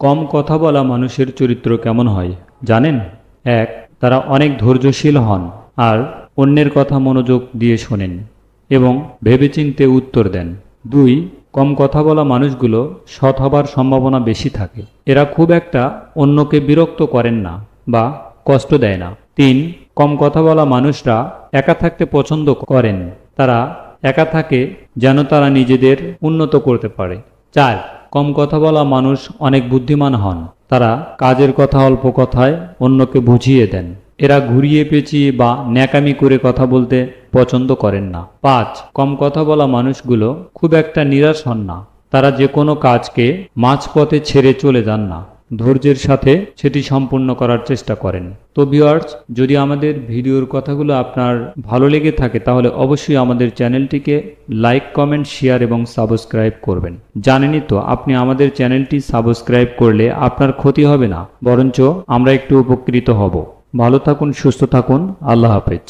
কম কথা বলা মানুষের চরিত্র কেমন হয় জানেন? 1. তারা অনেক ধৈর্যশীল হন আর অন্যের কথা মনোযোগ দিয়ে শোনেন এবং ভেবেচিন্তে উত্তর দেন। 2. কম কথা বলা মানুষগুলো সৎ হবার সম্ভাবনা বেশি থাকে। এরা খুব একটা অন্যকে বিরক্ত করেন না বা কষ্ট দেয় না। 3. কম কথা বলা মানুষরা একা থাকতে পছন্দ করেন। তারা একা থাকে যেন তারা নিজেদের উন্নত করতে পারে। 4. কম কথা বলা মানুষ অনেক বুদ্ধিমান হন। তারা কাজের কথা অল্প কথায় অন্যকে বুঝিয়ে দেন। এরা ঘুরিয়ে পেঁচিয়ে বা ন্যাকামি করে কথা বলতে পছন্দ করেন না। 5. কম কথা বলা মানুষগুলো খুব একটা নিরাশ হন না। তারা যে কোনো কাজকে মাঝপথে ছেড়ে চলে যান না, ধৈর্যের সাথে সেটি সম্পূর্ণ করার চেষ্টা করেন। তো ভিউয়ার্স, যদি আমাদের ভিডিওর কথাগুলো আপনার ভালো লেগে থাকে তাহলে অবশ্যই আমাদের চ্যানেলটিকে লাইক, কমেন্ট, শেয়ার এবং সাবস্ক্রাইব করবেন। জানেনই তো, আপনি আমাদের চ্যানেলটি সাবস্ক্রাইব করলে আপনার ক্ষতি হবে না, বরঞ্চ আমরা একটু উপকৃত হব। ভালো থাকুন, সুস্থ থাকুন, আল্লাহ হাফেজ।